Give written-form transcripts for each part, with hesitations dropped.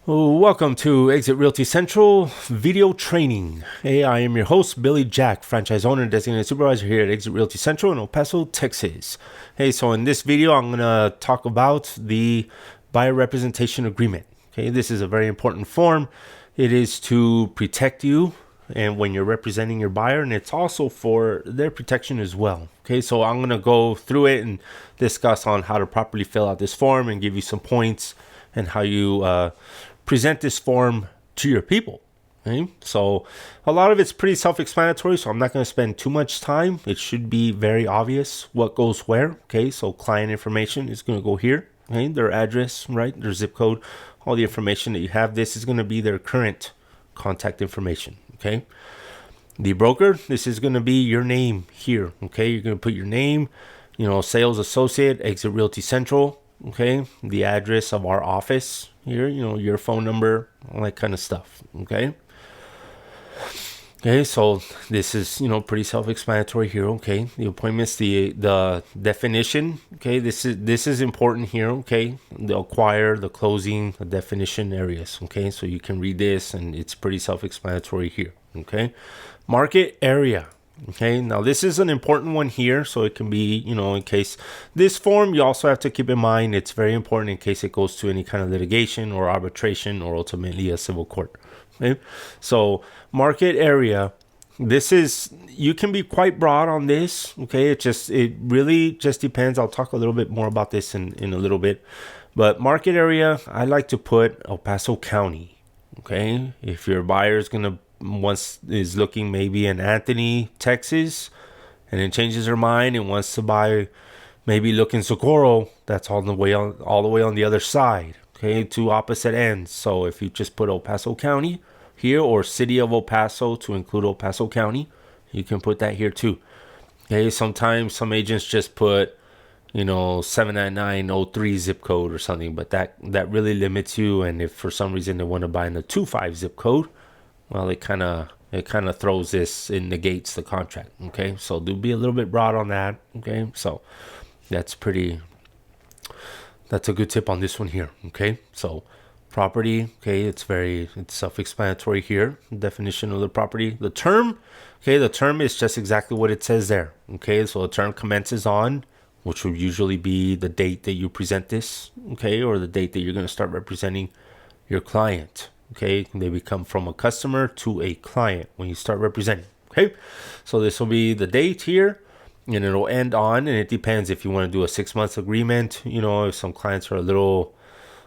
Welcome to Exit Realty Central video training. Hey, I am your host, Billy Jack, franchise owner and designated supervisor here at Exit Realty Central in El Paso, Texas. Hey, so in this video, I'm going to talk about the buyer representation agreement. Okay, this is a very important form. It is to protect you and when you're representing your buyer, and it's also for their protection as well. Okay, so I'm going to go through it and discuss on how to properly fill out this form and give you some points and how you present this form to your people. Okay? So a lot of it's pretty self-explanatory, so I'm not going to spend too much time. It should be very obvious what goes where. Okay, so client information is going to go here. Okay, their address, right, their zip code, all the information that you have. This is going to be their current contact information. Okay, the broker, this is going to be your name here. Okay, you're going to put your name, sales associate, Exit Realty Central. Okay, the address of our office here, your phone number, all that kind of stuff. Okay, so this is pretty self-explanatory here. Okay, the appointments, the definition. Okay, this is important here. Okay, the acquire, the closing, the definition areas. Okay, so you can read this and it's pretty self-explanatory here. Okay, market area. Okay, now this is an important one here, so it can be, in case this form, you also have to keep in mind it's very important in case it goes to any kind of litigation or arbitration or ultimately a civil court. Okay, so market area, this is, you can be quite broad on this. Okay, it really just depends. I'll talk a little bit more about this in a little bit, but market area, I like to put El Paso County. Okay, if your buyer is is looking maybe in Anthony, Texas, and then changes her mind and wants to buy, maybe look in Socorro, that's all the way on the other side. Okay, two opposite ends. So if you just put El Paso County here, or City of El Paso to include El Paso County, you can put that here too. Okay, sometimes some agents just put 79903 zip code or something, but that really limits you. And if for some reason they want to buy in the 25 zip code, well, it kind of throws this, it negates the contract. Okay, so do be a little bit broad on that. Okay, so that's a good tip on this one here. Okay, so property, okay, it's self-explanatory here. Definition of the property, the term, okay, the term is just exactly what it says there. Okay, so the term commences on, which would usually be the date that you present this, okay, or the date that you're going to start representing your client. Okay, they become from a customer to a client when you start representing. Okay, so this will be the date here, and it'll end on, and it depends if you want to do a 6 month agreement. If some clients are a little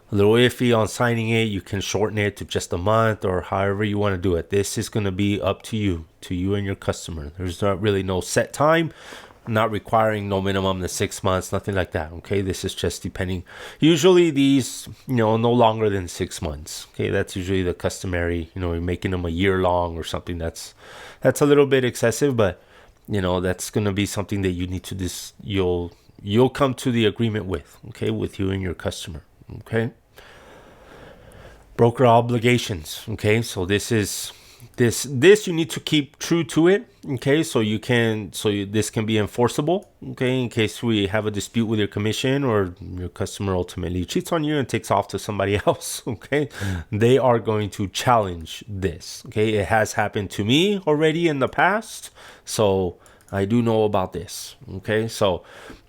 iffy on signing it, you can shorten it to just a month or however you want to do it. This is going to be up to you and your customer. There's not really no set time, not requiring no minimum than 6 months, nothing like that. Okay, this is just depending. Usually these, no longer than 6 months. Okay, that's usually the customary. You're making them a year long or something. That's a little bit excessive, but that's going to be something that you need to you'll come to the agreement with. Okay, with you and your customer. Okay, broker obligations. Okay, so this you need to keep true to it. Okay, so this can be enforceable. Okay, in case we have a dispute with your commission or your customer ultimately cheats on you and takes off to somebody else. Okay, they are going to challenge this. Okay, it has happened to me already in the past, so I do know about this. Okay, so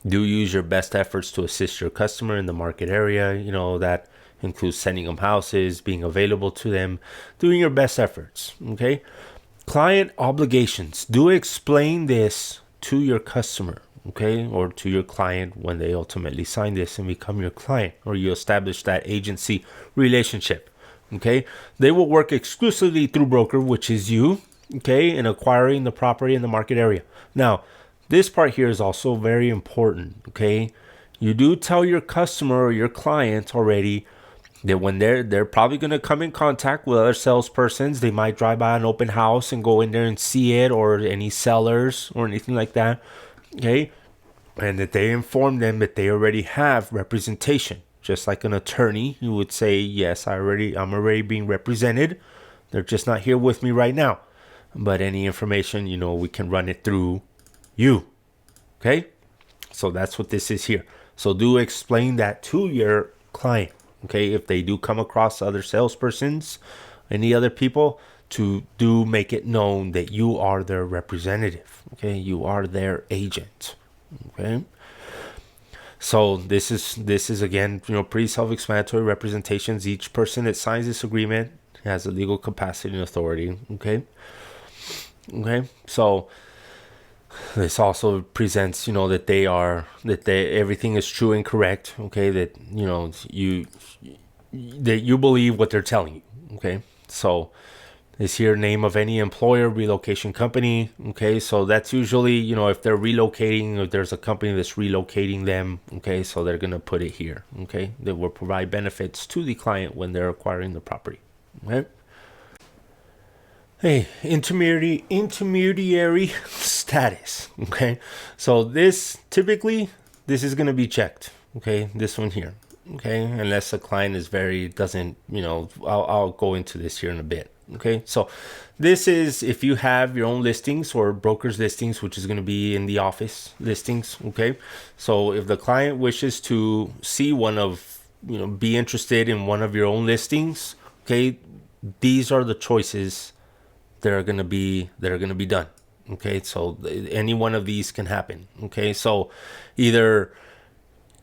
do use your best efforts to assist your customer in the market area. That includes sending them houses, being available to them, doing your best efforts. Okay, client obligations. Do explain this to your customer, okay, or to your client when they ultimately sign this and become your client, or you establish that agency relationship. Okay, they will work exclusively through broker, which is you. Okay, in acquiring the property in the market area. Now, this part here is also very important. Okay, you do tell your customer or your client already that when they're probably going to come in contact with other salespersons, they might drive by an open house and go in there and see it, or any sellers or anything like that. Okay, and that they inform them that they already have representation, just like an attorney. You would say, yes, I'm already being represented. They're just not here with me right now, but any information, we can run it through you. Okay, so that's what this is here. So do explain that to your client. Okay, if they do come across other salespersons, any other people, to do make it known that you are their representative. Okay, you are their agent. Okay. So this is again, pretty self-explanatory. Representations. Each person that signs this agreement has a legal capacity and authority. Okay. So this also presents, that everything is true and correct. Okay. That you believe what they're telling you. Okay. So is here name of any employer, relocation company. Okay, so that's usually, if they're relocating, or there's a company that's relocating them. Okay, so they're going to put it here. Okay, that will provide benefits to the client when they're acquiring the property. Okay. Hey, intermediary status. Okay, so this is going to be checked. Okay, this one here. Okay, unless the client is doesn't, I'll go into this here in a bit. Okay, so this is if you have your own listings or broker's listings, which is going to be in the office listings. Okay, so if the client wishes to see be interested in one of your own listings, okay, these are the choices that are going to be done. Okay, so any one of these can happen. Okay, so either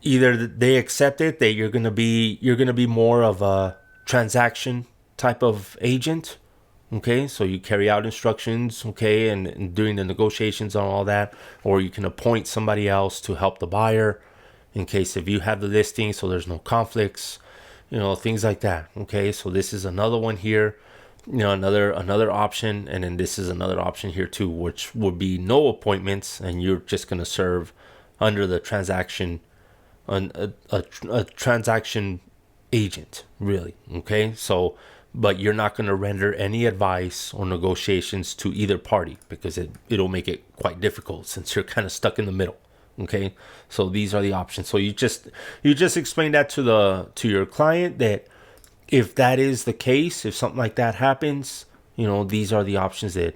they accept it that you're going to be more of a transaction type of agent. Okay, so you carry out instructions, okay, and during the negotiations on all that, or you can appoint somebody else to help the buyer in case if you have the listing, so there's no conflicts, things like that. Okay, so this is another one here, another option, and then this is another option here too, which would be no appointments, and you're just going to serve under the transaction, a transaction agent, really. Okay, so but you're not going to render any advice or negotiations to either party because it'll make it quite difficult since you're kind of stuck in the middle. Okay, so these are the options. So you just explain that to your client that if that is the case, if something like that happens, these are the options that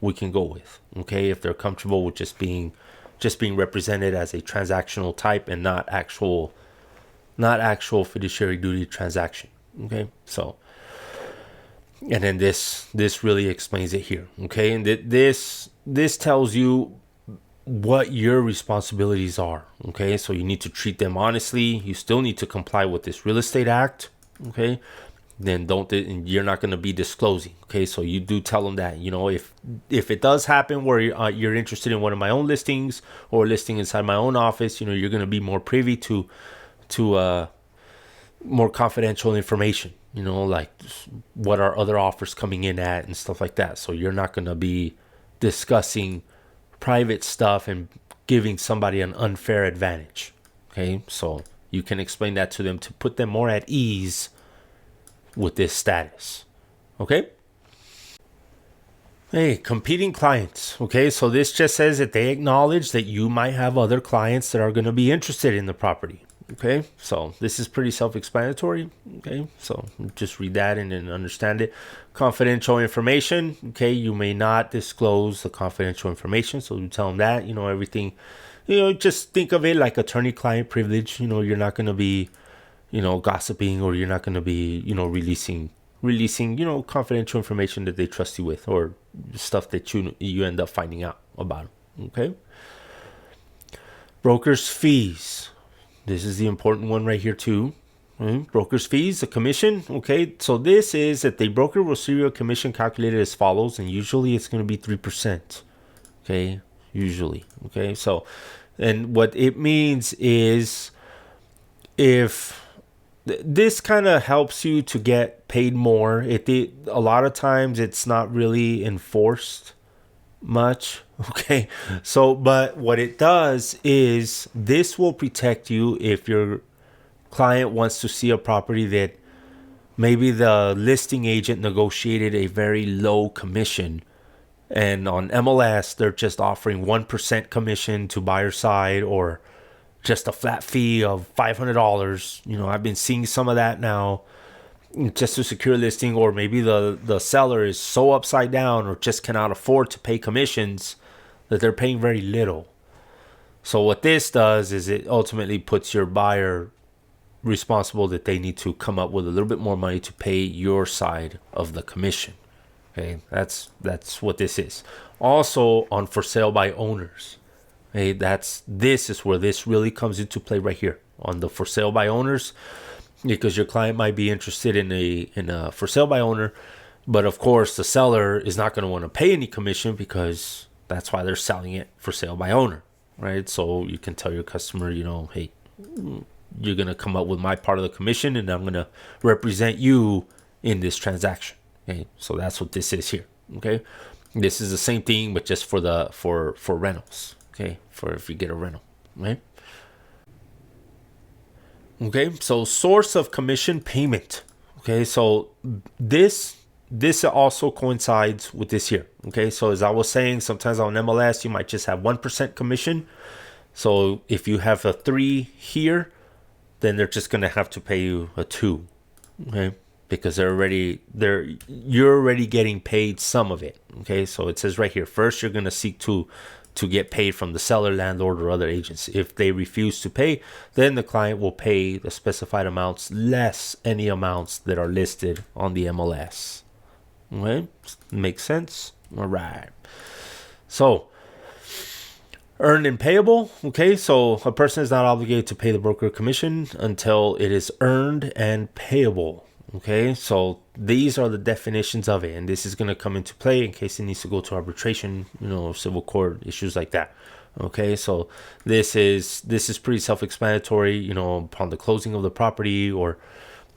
we can go with. Okay, if they're comfortable with just being represented as a transactional type and not actual fiduciary duty transaction. Okay, so. And then this really explains it here. Okay, and this tells you what your responsibilities are. Okay, so you need to treat them honestly. You still need to comply with this real estate act. Okay, then you're not going to be disclosing. Okay, so you do tell them that, if it does happen where you're interested in one of my own listings or listing inside my own office, you're going to be more privy to more confidential information, like what are other offers coming in at and stuff like that. So you're not going to be discussing private stuff and giving somebody an unfair advantage. Okay, so you can explain that to them to put them more at ease with this status. Okay. Hey, competing clients. Okay, so this just says that they acknowledge that you might have other clients that are going to be interested in the property. Okay, so this is pretty self-explanatory. Okay, so just read that and then understand it. Confidential information. Okay, you may not disclose the confidential information, so you tell them that, everything, just think of it like attorney-client privilege. You're not going to be, gossiping, or you're not going to be, releasing, confidential information that they trust you with, or stuff that you end up finding out about. Okay. Broker's fees. This is the important one right here too. Right? Broker's fees, the commission. Okay, so this is that the broker will receive a commission calculated as follows, and usually it's going to be 3%. Okay, usually. Okay, so, and what it means is if this kind of helps you to get paid more. A lot of times it's not really enforced much. Okay, so but what it does is this will protect you if your client wants to see a property that maybe the listing agent negotiated a very low commission, and on MLS they're just offering 1% commission to buyer side, or just a flat fee of $500. I've been seeing some of that now, just to secure a listing, or maybe the seller is so upside down or just cannot afford to pay commissions that they're paying very little. So what this does is it ultimately puts your buyer responsible that they need to come up with a little bit more money to pay your side of the commission. Okay, that's what this is. Also on for sale by owners. Okay, this is where this really comes into play right here on the for sale by owners, because your client might be interested in a for sale by owner, but of course the seller is not going to want to pay any commission because that's why they're selling it for sale by owner, right? So you can tell your customer, hey, you're going to come up with my part of the commission and I'm going to represent you in this transaction. Okay, so that's what this is here. Okay, this is the same thing, but just for rentals. Okay, for if you get a rental, right? Okay, so source of commission payment. Okay, so this also coincides with this here. Okay, so as I was saying, sometimes on MLS you might just have 1% commission. So if you have a 3 here, then they're just gonna have to pay you a 2. Okay, because you're already getting paid some of it. Okay, so it says right here, first you're gonna seek to get paid from the seller, landlord, or other agents. If they refuse to pay, then the client will pay the specified amounts less any amounts that are listed on the MLS. Okay, makes sense? All right. So, earned and payable. Okay, so a person is not obligated to pay the broker commission until it is earned and payable. Okay, so these are the definitions of it, and this is going to come into play in case it needs to go to arbitration, civil court, issues like that. Okay, so this is pretty self-explanatory. Upon the closing of the property, or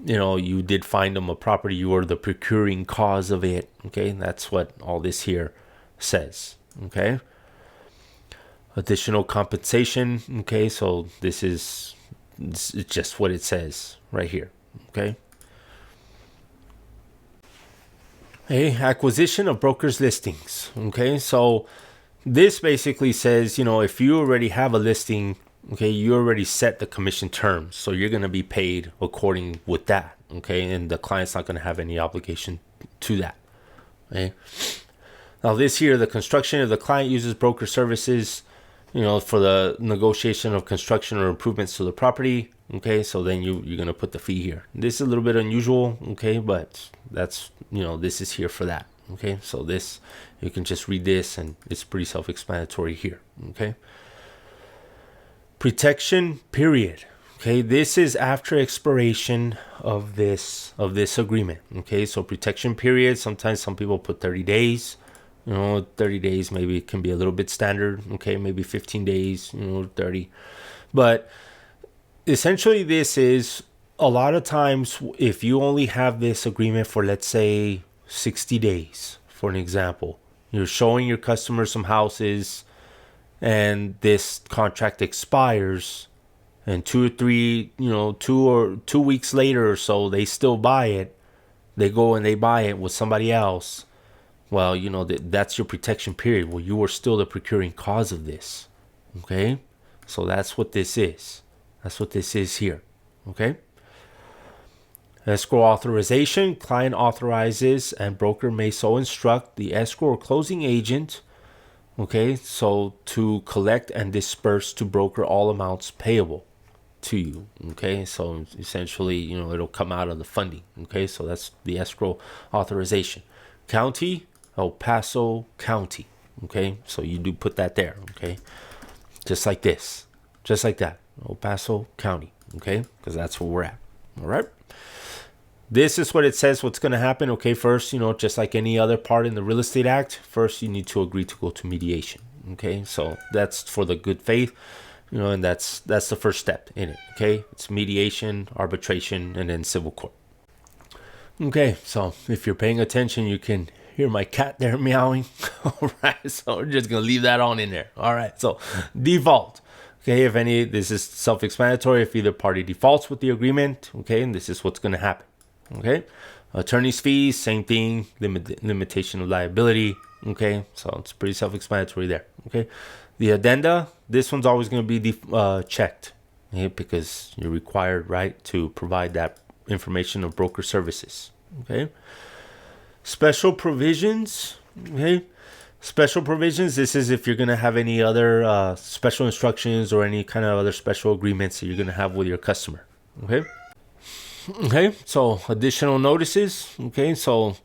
you did find them a property, you were the procuring cause of it. Okay, that's what all this here says. Okay, additional compensation. Okay, so this is just what it says right here. Okay. Acquisition of brokers listings. Okay, so this basically says, if you already have a listing, okay, you already set the commission terms, so you're going to be paid according with that. Okay, and the client's not going to have any obligation to that. Okay. Now this here, the construction of the client uses broker services, for the negotiation of construction or improvements to the property. Okay, so then you're going to put the fee here. This is a little bit unusual, okay, but that's, this is here for that. Okay, so this, you can just read this and it's pretty self-explanatory here. Okay, protection period. Okay, this is after expiration of this agreement. Okay, so protection period, sometimes some people put 30 days. 30 days maybe can be a little bit standard. Okay, maybe 15 days, 30. But essentially this is, a lot of times if you only have this agreement for, let's say, 60 days, for an example, you're showing your customers some houses and this contract expires, and 2 weeks later or so, they still buy it. They go and they buy it with somebody else. Well, that's your protection period. Well, you are still the procuring cause of this. Okay, so that's what this is. That's what this is here. Okay. Escrow authorization. Client authorizes and broker may so instruct the escrow or closing agent, okay, so to collect and disperse to broker all amounts payable to you. Okay, so essentially, it'll come out of the funding. Okay, so that's the escrow authorization. County, El Paso County. Okay, so you do put that there. Okay, just like this, just like that. El Paso County. Okay, because that's where we're at. All right. This is what it says, what's going to happen. Okay, first, just like any other part in the Real Estate Act, first you need to agree to go to mediation. Okay, so that's for the good faith, and that's the first step in it. Okay, it's mediation, arbitration, and then civil court. Okay, so if you're paying attention, you can hear my cat there meowing. All right, so we're just going to leave that on in there. All right, so default. Okay, this is self-explanatory. If either party defaults with the agreement, okay, and this is what's going to happen. Okay, attorney's fees, same thing, limitation of liability. Okay, so it's pretty self-explanatory there. Okay, the addenda, this one's always going to be checked, okay, because you're required, right, to provide that information of broker services. Okay, special provisions. Okay, special provisions, this is if you're going to have any other special instructions or any kind of other special agreements that you're going to have with your customer. Okay, so additional notices. Okay, so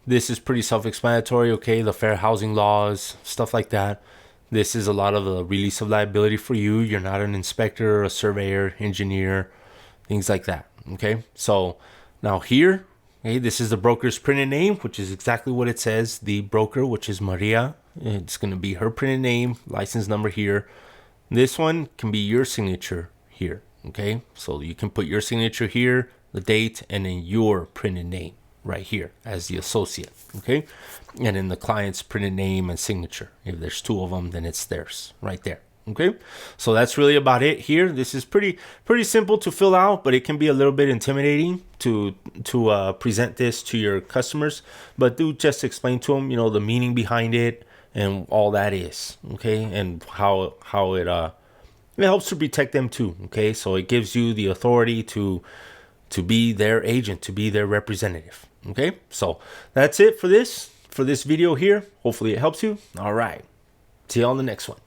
this is pretty self-explanatory. Okay, the fair housing laws, stuff like that. This is a lot of the release of liability for you. You're not an inspector, a surveyor, engineer, things like that. Okay, so now here, okay, this is the broker's printed name, which is exactly what it says. The broker, which is Maria, it's going to be her printed name, license number here. This one can be your signature here. Okay, so you can put your signature here, the date, and then your printed name right here as the associate. Okay, and then the client's printed name and signature. If there's two of them, then it's theirs right there. Okay, so that's really about it here. This is pretty simple to fill out, but it can be a little bit intimidating to present this to your customers. But do just explain to them, the meaning behind it and all that is. Okay, and how it helps to protect them too. Okay, so it gives you the authority to be their agent, to be their representative. Okay, so that's it for this video here. Hopefully it helps you. All right, see you on the next one.